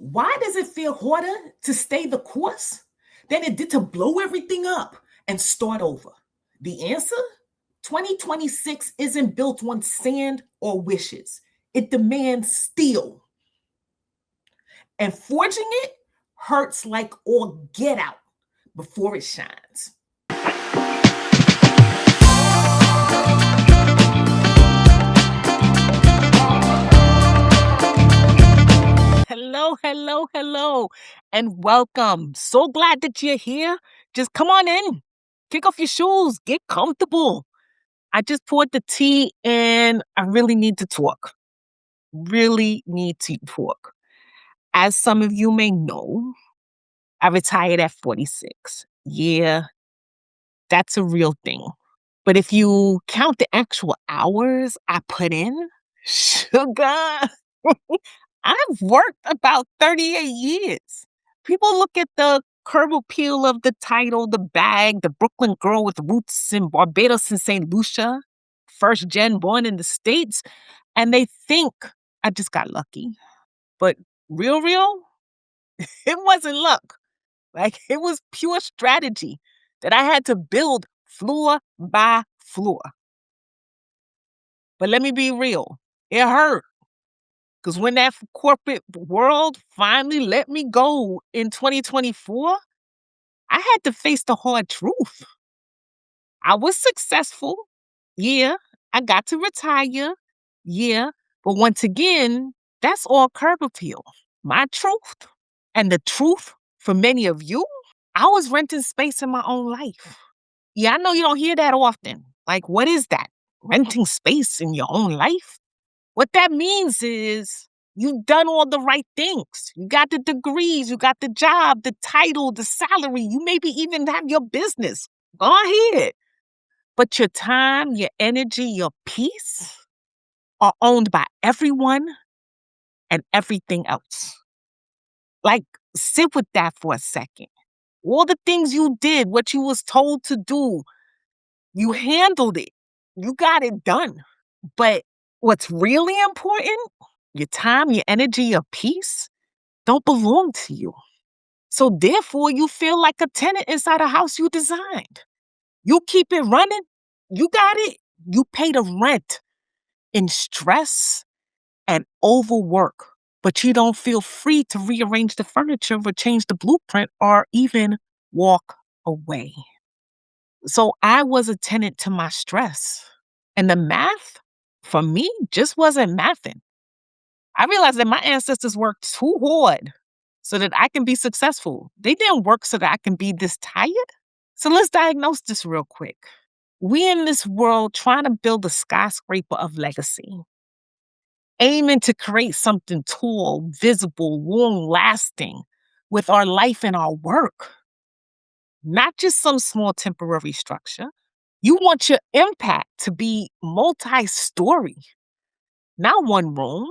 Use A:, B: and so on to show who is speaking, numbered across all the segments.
A: Why does it feel harder to stay the course than it did to blow everything up and start over? The answer? 2026 isn't built on sand or wishes. It demands steel. And forging it hurts like all get out before it shines. Hello, and welcome. So glad that you're here. Just come on in, kick off your shoes, get comfortable. I just poured the tea and I really need to talk. Really need to talk. As some of you may know, I retired at 46. Yeah, that's a real thing. But if you count the actual hours I put in, sugar, I've worked about 38 years. People look at the curb appeal of the title, the bag, the Brooklyn girl with roots in Barbados and St. Lucia, first gen born in the States, and they think I just got lucky. But real, it wasn't luck. Like, it was pure strategy that I had to build floor by floor. But let me be real, it hurt. Because when that corporate world finally let me go in 2024, I had to face the hard truth. I was successful. Yeah. I got to retire. Yeah. But once again, that's all curb appeal. My truth and the truth for many of you, I was renting space in my own life. Yeah, I know you don't hear that often. Like, what is that? Renting space in your own life? What that means is you've done all the right things. You got the degrees, you got the job, the title, the salary. You maybe even have your business. Go ahead. But your time, your energy, your peace are owned by everyone and everything else. Like, sit with that for a second. All the things you did, what you was told to do, you handled it. You got it done. But what's really important, your time, your energy, your peace, don't belong to you. So therefore, you feel like a tenant inside a house you designed. You keep it running. You got it. You pay the rent in stress and overwork, but you don't feel free to rearrange the furniture or change the blueprint or even walk away. So I was a tenant to my stress. And the math, for me, just wasn't mathing. I realized that my ancestors worked too hard so that I can be successful. They didn't work so that I can be this tired. So let's diagnose this real quick. We in this world trying to build a skyscraper of legacy, aiming to create something tall, visible, long lasting with our life and our work, not just some small temporary structure. You want your impact to be multi story, not one room,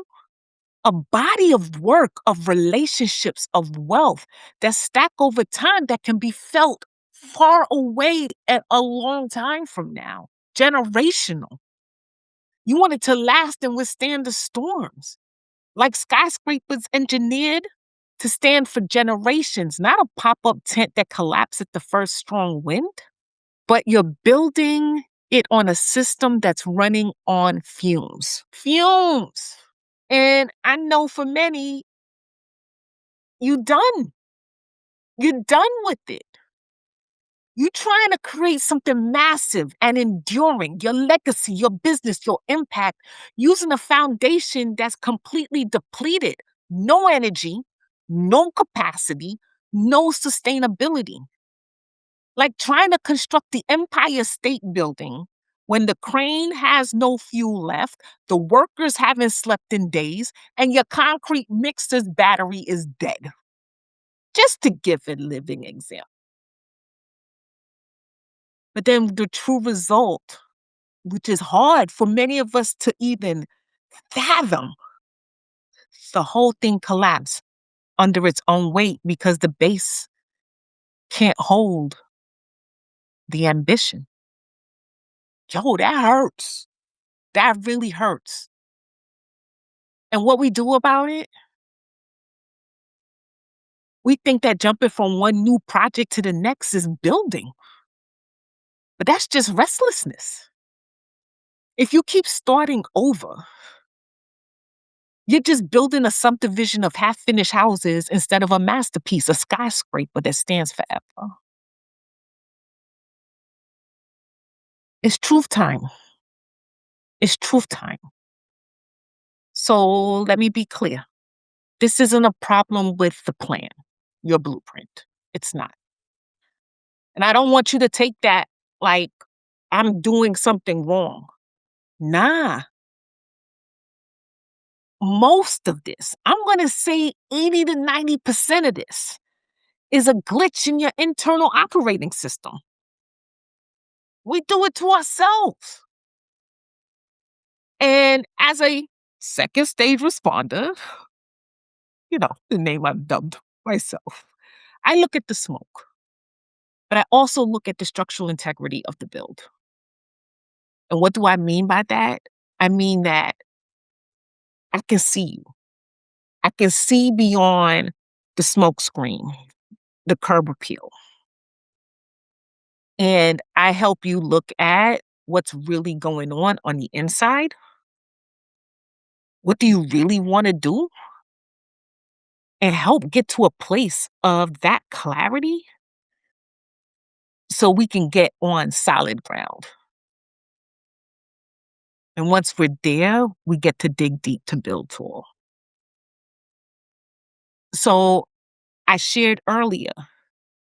A: a body of work, of relationships, of wealth that stack over time that can be felt far away at a long time from now. Generational. You want it to last and withstand the storms. Like skyscrapers engineered to stand for generations, not a pop up tent that collapses at the first strong wind, but you're building it on a system that's running on fumes. Fumes. And I know for many, you done. You're done with it. You're trying to create something massive and enduring, your legacy, your business, your impact, using a foundation that's completely depleted. No energy, no capacity, no sustainability. Like trying to construct the Empire State Building when the crane has no fuel left, the workers haven't slept in days, and your concrete mixer's battery is dead. Just to give a living example. But then the true result, which is hard for many of us to even fathom, the whole thing collapsed under its own weight because the base can't hold the ambition. Yo, that hurts. That really hurts. And what we do about it, We think that jumping from one new project to the next is building, but that's just restlessness. If you keep starting over, you're just building a subdivision of half finished houses instead of a masterpiece, a skyscraper that stands forever. It's truth time. It's truth time. So let me be clear. This isn't a problem with the plan, your blueprint. It's not. And I don't want you to take that like I'm doing something wrong. Nah, most of this, I'm going to say 80 to 90% of this is a glitch in your internal operating system. We do it to ourselves. And as a second stage responder, the name I've dubbed myself, I look at the smoke, but I also look at the structural integrity of the build. And what do I mean by that? I mean that I can see you. I can see beyond the smoke screen, the curb appeal. And I help you look at what's really going on the inside. What do you really want to do? And help get to a place of that clarity so we can get on solid ground. And once we're there, we get to dig deep to build tall. So I shared earlier,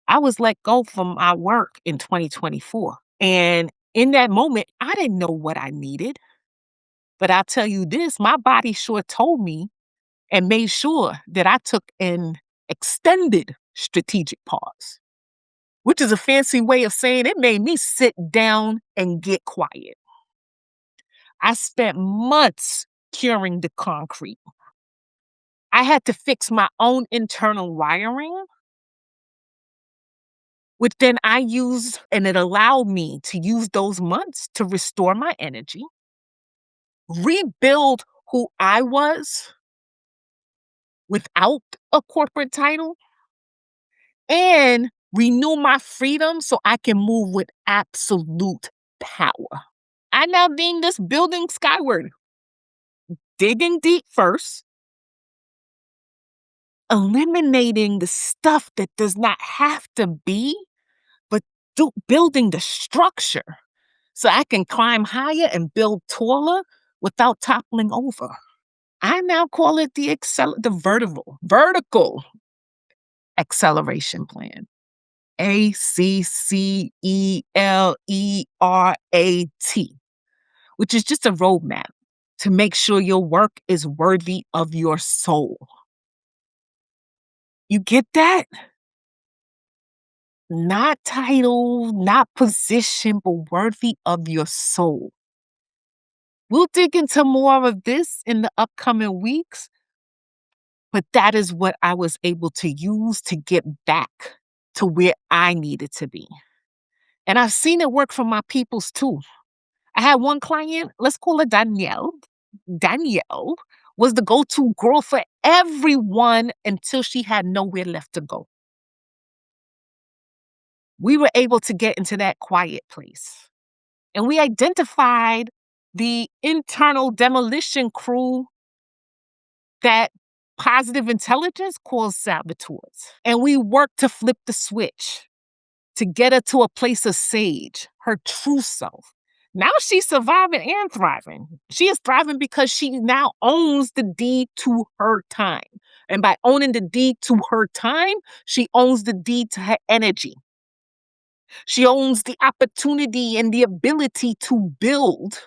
A: I was let go from my work in 2024. And in that moment, I didn't know what I needed. But I'll tell you this, my body sure told me and made sure that I took an extended strategic pause, which is a fancy way of saying it made me sit down and get quiet. I spent months curing the concrete. I had to fix my own internal wiring, which then I used, and it allowed me to use those months to restore my energy, rebuild who I was without a corporate title, and renew my freedom so I can move with absolute power. I now deem this building skyward, digging deep first, eliminating the stuff that does not have to be, but building the structure so I can climb higher and build taller without toppling over. I now call it the vertical acceleration plan. ACCELERAT, which is just a roadmap to make sure your work is worthy of your soul. You get that? Not title, not position, but worthy of your soul. We'll dig into more of this in the upcoming weeks, but that is what I was able to use to get back to where I needed to be. And I've seen it work for my peoples too. I had one client, let's call her Danielle. Danielle was the go-to girl for everyone until she had nowhere left to go. We were able to get into that quiet place. And we identified the internal demolition crew that positive intelligence calls saboteurs. And we worked to flip the switch, to get her to a place of sage, her true self. Now she's surviving and thriving. She is thriving because she now owns the deed to her time. And by owning the deed to her time, she owns the deed to her energy. She owns the opportunity and the ability to build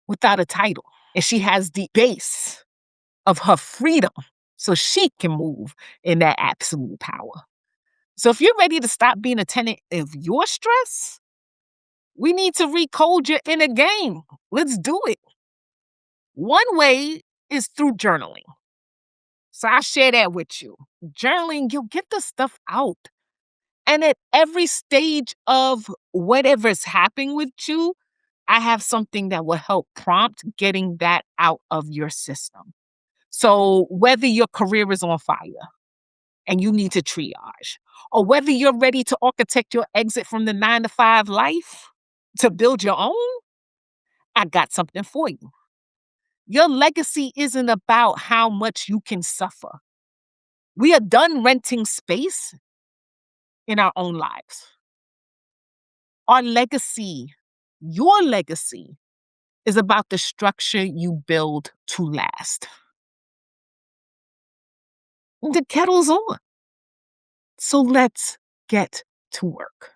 A: without a title. And she has the base of her freedom so she can move in that absolute power. So if you're ready to stop being a tenant of your stress, we need to recode your inner game. Let's do it. One way is through journaling. So I'll share that with you. Journaling, you'll get the stuff out. And at every stage of whatever's happening with you, I have something that will help prompt getting that out of your system. So whether your career is on fire, and you need to triage, or whether you're ready to architect your exit from the 9 to 5 life to build your own, I got something for you. Your legacy isn't about how much you can suffer. We are done renting space in our own lives. Our legacy, your legacy, is about the structure you build to last. The kettle's on. So let's get to work.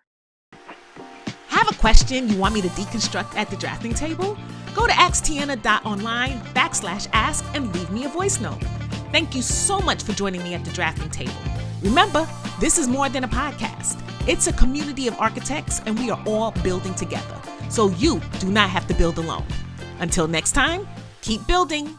A: Have a question you want me to deconstruct at the drafting table? Go to asktiana.online/ask and leave me a voice note. Thank you so much for joining me at the drafting table. Remember, this is more than a podcast. It's a community of architects, and we are all building together. So you do not have to build alone. Until next time, keep building.